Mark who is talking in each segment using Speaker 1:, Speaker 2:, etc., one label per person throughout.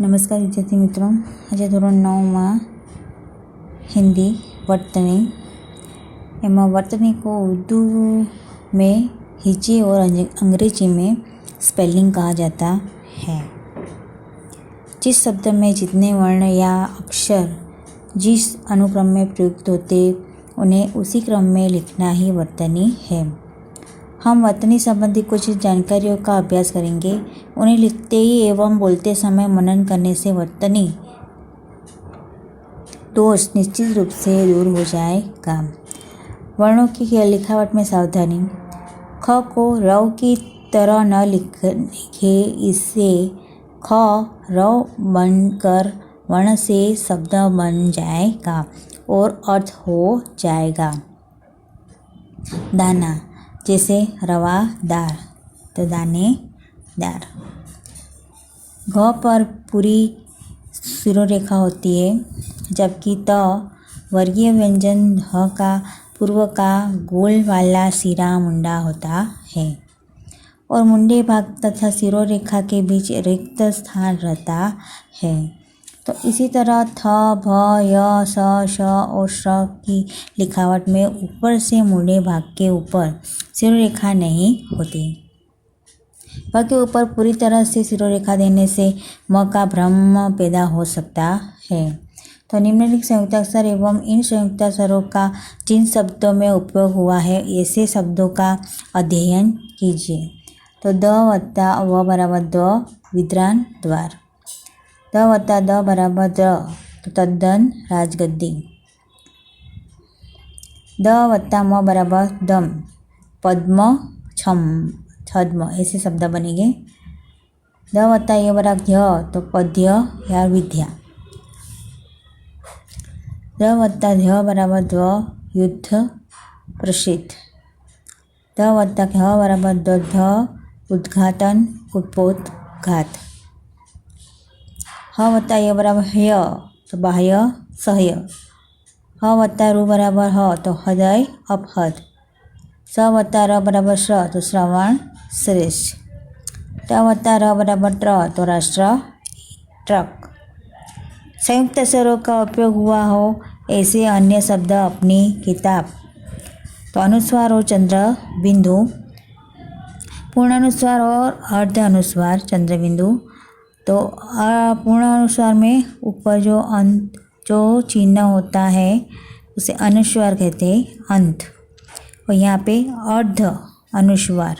Speaker 1: નમસ્કાર વિદ્યાર્થી મિત્રો, આજે ધોરણ 9માં हिंदी वर्तनी, एમાં वर्तनी को उर्दू में हिज्जे और अंग्रेजी में स्पेलिंग कहा जाता है। जिस शब्द में जितने वर्ण या अक्षर जिस अनुक्रम में प्रयुक्त होते उन्हें उसी क्रम में लिखना ही वर्तनी है। हम वर्तनी संबंधी कुछ जानकारियों का अभ्यास करेंगे। उन्हें लिखते ही एवं बोलते समय मनन करने से वर्तनी दोष निश्चित रूप से दूर हो जाएगा। वर्णों की लिखावट में सावधानी। ख को रव की तरह न लिखे, इससे ख रव बनकर वर्ण से शब्द बन जाएगा और अर्थ हो जाएगा। दाना जैसे रवादार, तो दानेदार। घ पर पूरी शिरोरेखा होती है, जबकि त वर्गीय व्यंजन ह का पूर्व का गोल वाला सिरा मुंडा होता है और मुंडे भाग तथा शिरोरेखा के बीच रिक्त स्थान रहता है। तो इसी तरह थ, भ, य, स, श और श की लिखावट में ऊपर से मुंडे भाग के ऊपर शिरोरेखा नहीं होती। भ के ऊपर पूरी तरह से शिरोरेखा देने से म का भ्रम पैदा हो सकता है। तो निम्नलिखित संयुक्ताक्षर एवं इन संयुक्ताक्षरों का जिन शब्दों में उपयोग हुआ है ऐसे शब्दों का अध्ययन कीजिए। तो द वत्ता व बराबर द, विद्रान द्वार। द वत्ता द बराबर द, तो तद्दन राजगद्दी। द वत्ता म बराबर दम, पद्म छद्म, ऐसे शब्द बनेंगे। द वत्ता य बराबर ध्य, तो पद्य या विद्या। द वत्ता ध्य बराबर द्व, युद्ध प्रसिद्ध। द वत्ता घ बराबर ध, उद्घाटन उपोद्घात। ह वत्ता य बराबर ह्य, तो बाह्य सह्य। ह वत्ता रु बराबर ह, तो हृदय अपहद। स वत्ता र बराबर श्र, तो श्रवण श्रेष्ठ। ट वत्ता र बराबर त्र, तो राष्ट्र ट्रक। संयुक्त अक्षरों का उपयोग हुआ हो ऐसे अन्य शब्द अपनी किताब। तो अनुस्वार और चंद्र बिंदु, पूर्ण अनुस्वार और अर्ध अनुस्वार चंद्र बिंदु। तो पूर्ण अनुस्वार में ऊपर जो चिन्ह होता है उसे अनुस्वार कहते हैं, अंत। और यहाँ पे अर्ध अनुस्वार,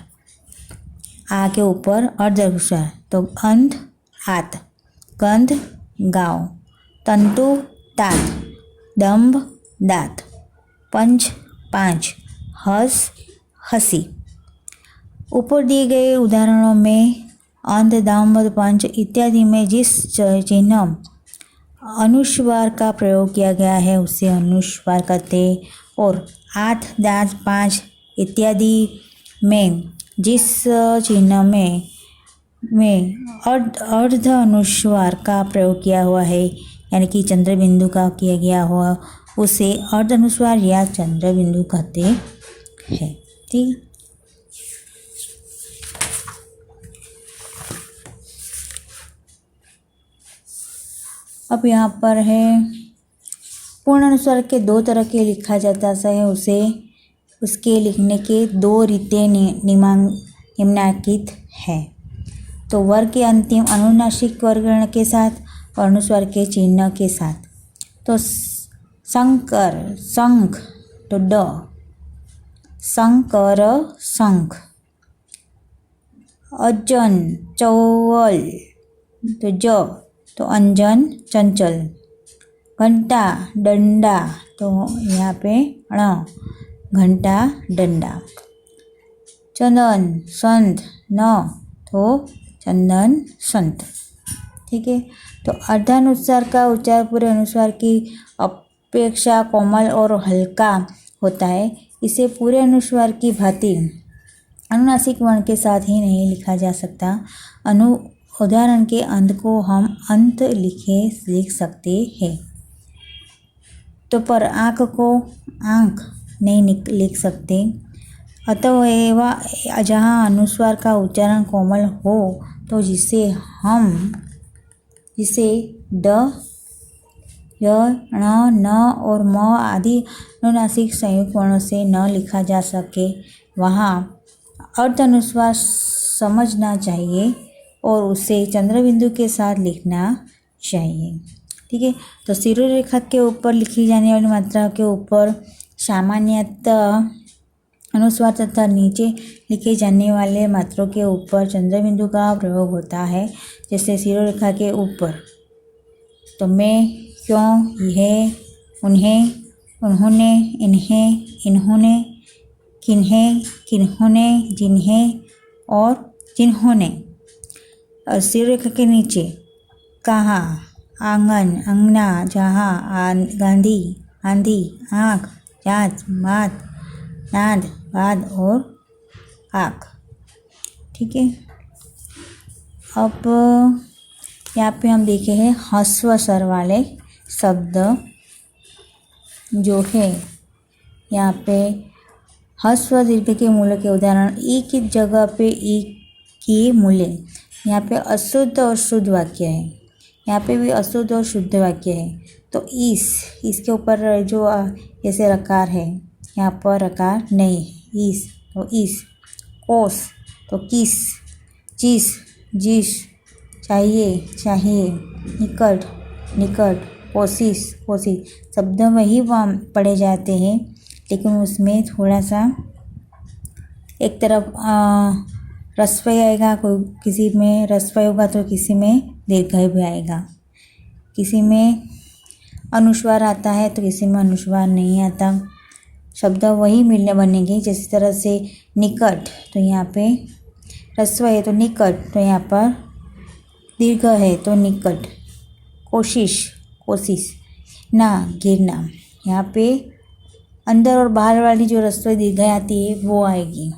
Speaker 1: आ के ऊपर अर्ध अनुस्वार, तो अंध आत, गंध गाँव, तंतु तात, दंभ दात, पंच पांच, हस हसी। ऊपर दिए गए उदाहरणों में अंध, दंभ, पंच इत्यादि में जिस चिन्ह अनुस्वार का प्रयोग किया गया है उसे अनुस्वार कहते, और आठ, दांत, पांच इत्यादि में जिस चिन्ह में अर्ध अनुस्वार का प्रयोग किया हुआ है, यानी कि चंद्र बिंदु का किया गया हुआ, उसे अर्ध अनुस्वार या चंद्र बिंदु कहते हैं। ठीक। अब यहाँ पर है पूर्ण अनुस्वार के दो तरह के लिखा जाता है, उसके लिखने के दो रीतें निम्नलिखित है। तो वर्ग के अंतिम अनुनासिक वर्गीकरण के साथ और अनुस्वार के चिन्ह के साथ। तो शंकर शंख, तो ड, शंकर शंख। अजन चौवल, तो ज, तो अंजन चंचल। घंटा डंडा, तो यहाँ पे ण, घंटा डंडा। चंदन संत न, तो चंदन संत। ठीक है। तो अर्धानुस्वार का उच्चार पूरे अनुस्वार की अपेक्षा कोमल और हल्का होता है। इसे पूरे अनुस्वार की भांति अनुनासिक वर्ण के साथ ही नहीं लिखा जा सकता। उदाहरण के अंत को हम अंत लिख सकते हैं। तो पर आँख को आँख नहीं लिख सकते। अतः जहाँ अनुस्वार का उच्चारण कोमल हो तो जिसे हम जिसे ड, य, ण, न और म आदि अनुनासिक संयुक्त वर्णों से न लिखा जा सके वहाँ अर्थ अनुस्वार समझना चाहिए और उसे चंद्र बिंदु के साथ लिखना चाहिए। ठीक है, तो शिरोरेखा के ऊपर लिखी जाने वाली मात्रा के ऊपर सामान्यतः अनुस्वार तथा नीचे लिखे जाने वाले मात्रों के ऊपर चंद्र बिंदु का प्रयोग होता है। जैसे शिरोरेखा के ऊपर तो मैं, क्यों, यह, उन्हें, उन्होंने, इन्हें, इन्होंने, किन्हें, किन्होंने, जिन्हें और जिन्होंने। और शिरोरेखा के नीचे कहाँ, आंगन, अंगना, जहाँ, गांधी, आंधी, आँख, जांच, मात, नाद, बाद और आँख। ठीक है, अब यहाँ पे हम देखे हैं ह्रस्व स्वर वाले शब्द जो है यहाँ पे ह्रस्व दीर्घ के मूल्य के उदाहरण। ई की जगह पे ई की मूल्य। यहाँ पे अशुद्ध और शुद्ध वाक्य है, यहाँ पे भी अशुद्ध और शुद्ध वाक्य है। तो इसके ऊपर जो ऐसे रकार है, यहाँ पर रकार नहीं है। इस तो इस, कोस तो किस, जिस, जिस, चाहिए, चाहिए, निकट, निकट, कोशिश, कोशिश। शब्द वही पढ़े जाते हैं लेकिन उसमें थोड़ा सा एक तरफ रस्वई आएगा, कोई किसी में रस्वई होगा तो किसी में दीर्घई भी आएगा, किसी में अनुस्वार आता है तो किसी में अनुस्वार नहीं आता। शब्द वही मिलने बनेंगे। जिस तरह से निकट तो यहाँ पे रस्व है तो निकट, तो यहाँ पर दीर्घ है तो निकट। कोशिश, कोशिश, ना, गिरना। यहाँ पे अंदर और बाहर वाली जो रस्व दीर्घ आती है वो आएगी।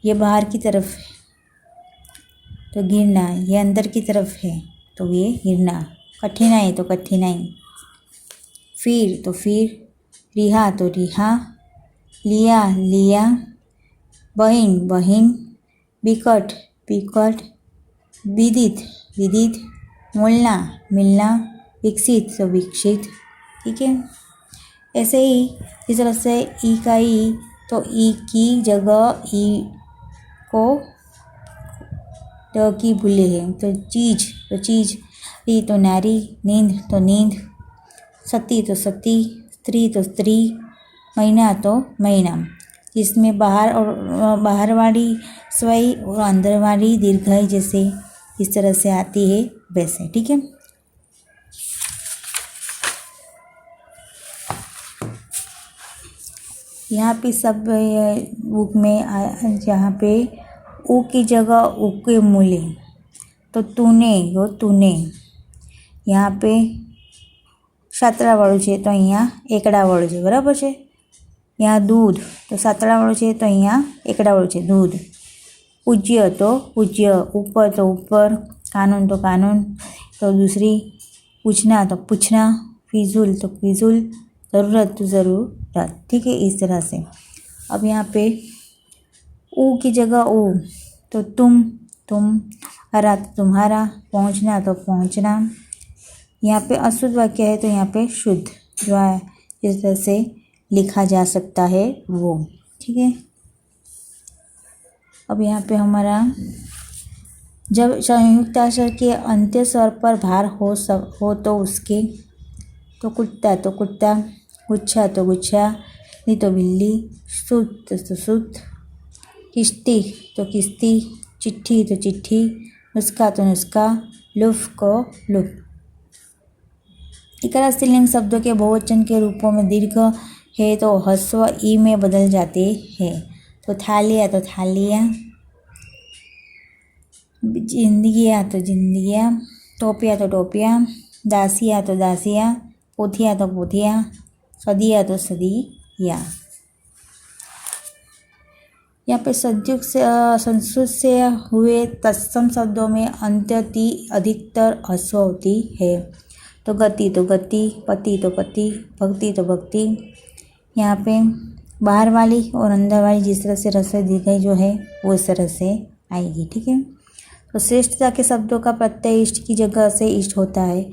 Speaker 1: ये बाहर की तरफ है तो गिरना, ये अंदर की तरफ है तो ये गिरना। कठिनाई तो कठिनाई। फिर तो फिर, रिहा तो रिहा, लिया, लिया, बहिन, बहिन, बिकट, बिकट, विदित, विदित, मिलना, मिलना, विकसित तो विकसित। ठीक है, ऐसे ही इस तरह से ई का ई तो ई की जगह ई को ट की भूले है तो चीज तो चीज, री तो नारी, नींद तो नींद, सती तो सती, स्त्री तो स्त्री, महीना तो महीना। जिसमें बाहर वाली स्वई और अंदर वाली दीर्घई जैसे इस तरह से आती है वैसे। ठीक है, यहाँ पे सब बुक में जहाँ पे ऊ की जगह ऊ के मूल्य तो तूने यो तूने। यहाँ पे સાતડાવાળું છે તો અહીંયા એકડાવાળું છે, બરાબર છે। यहाँ दूध तो સાતડાવાળું છે તો અહીંયા એકડાવાળું છે दूध। पूज्य तो पूज्य, ऊपर तो ऊपर, कानून तो कानून तो दूसरी, पूछना तो पूछना, फिजूल तो फिजूल, ज़रूरत तो ज़रूरत। ठीक है, इस तरह से। अब यहाँ पे ऊ की जगह ऊ तो तुम, हरा तो तुम्हारा, पहुँचना तो पहुँचना। यहाँ पे अशुद्ध वाक्य है तो यहाँ पे शुद्ध जो है इस तरह से लिखा जा सकता है वो। ठीक है, अब यहाँ पे हमारा जब संयुक्ताक्षर के अंत्य स्वर पर भार हो तो उसके तो कुत्ता तो कुत्ता, गुच्छा तो गुच्छा, बिल्ली तो बिल्ली, सूत तो सूत, किश्ती तो किश्ती, चिट्ठी तो चिट्ठी, नुस्खा तो नुस्खा, लुफ को लुफ। इकरा स्त्रीलिंग शब्दों के बहुवचन के रूपों में दीर्घ है तो ह्रस्व ई में बदल जाते हैं। तो थालिया तो थालिया, जिंदगियाँ तो जिंदगियाँ, टोपिया तो टोपिया, दासिया तो दासिया, पोथिया तो पोथिया, सदिया तो सदिया। यहाँ पे संस्कृत से हुए तत्सम शब्दों में अंत्यति अधिकतर ह्रस्व होती है। तो गति तो गति, पति तो पति, भक्ति तो भक्ति। यहाँ पे बाहर वाली और अंदर वाली जिस तरह से रस्व दीर्घई जो है वो इस तरह से आएगी। ठीक है, तो श्रेष्ठता के शब्दों का प्रत्यय इष्ट की जगह से इष्ट होता है।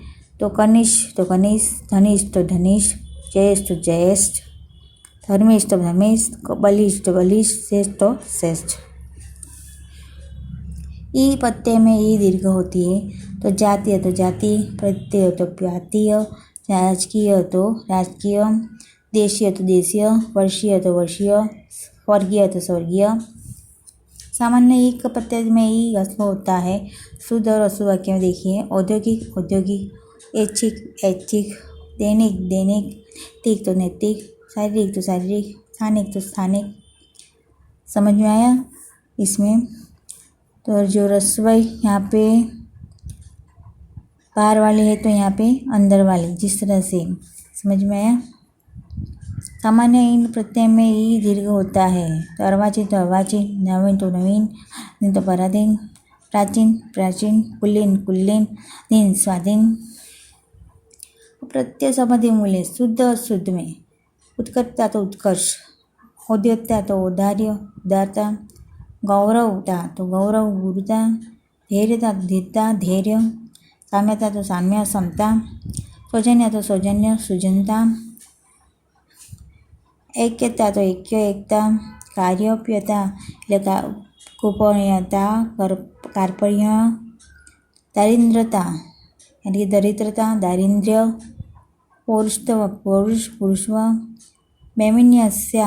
Speaker 1: तो कनिष्ठ तो कनिष्ठ, धनिष्ठ तो धनिष्ठ, ज्येष्ठ तो ज्येष्ठ, धर्मिष्ठ तो धर्मिष्ठ, बलिष्ठ तो बलिष्ठ, श्रेष्ठ तो श्रेष्ठ। ई प्रत्यय में ई दीर्घ होती है। तो जातीय तो जाति, प्रत्यय तो प्रातीय, राजकीय तो राजकीय, देशीय तो देशीय, वर्षीय तो वर्षीय, स्वर्गीय तो स्वर्गीय। सामान्य ई का प्रत्यय में ई ह्रस्व होता है। शुद्ध और अशुद्ध वाक्य में देखिए, औद्योगिक औद्योगिक, ऐच्छिक ऐच्छिक, दैनिक दैनिक, नैतिक तो नैतिक, शारीरिक तो शारीरिक, स्थानिक तो स्थानिक। समझ में आया इसमें? तो जो रसवई यहाँ पे बाहर वाली है तो यहाँ पे अंदर वाली, जिस तरह से। समझ में आया? सामान्य इन प्रत्यय में ई दीर्घ होता है। तो अर्वाचीन तो अर्वाचीन, नवीन तो नवीन, दिन तो पराधीन, प्राचीन प्राचीन, कुलीन कुलीन, दिन स्वाधीन। प्रत्यय संबंधी मूल्य शुद्ध और शुद्ध में उत्कटता तो उत्कर्ष, औद्यता तो औदार्य उदारता, गौरवता तो गौरव गुरुता, धैर्यता तो धीरता धैर्य, साम्यता तो साम्य समता, सौजन्य तो सौजन्य सुजनता, ऐक्यता तो ऐक्य एकता, कार्योप्यता એટલે गोपनीयता कार्पण्य, दारिद्रता यानी कि दरिद्रता दारिद्र्य, पौरुषत्व पौरुष पुरुषत्व, बेमिन्यस्य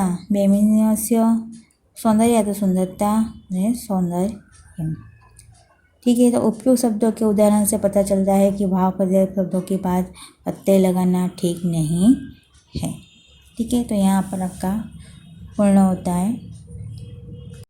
Speaker 1: सौंदर्य तो सुंदरता सौंदर्य। ठीक है, तो उपयुक्त शब्दों के उदाहरण से पता चलता है कि भाव पर्यायक शब्दों के बाद प्रत्यय लगाना ठीक नहीं है। ठीक है, तो यहाँ पर आपका पूर्ण होता है।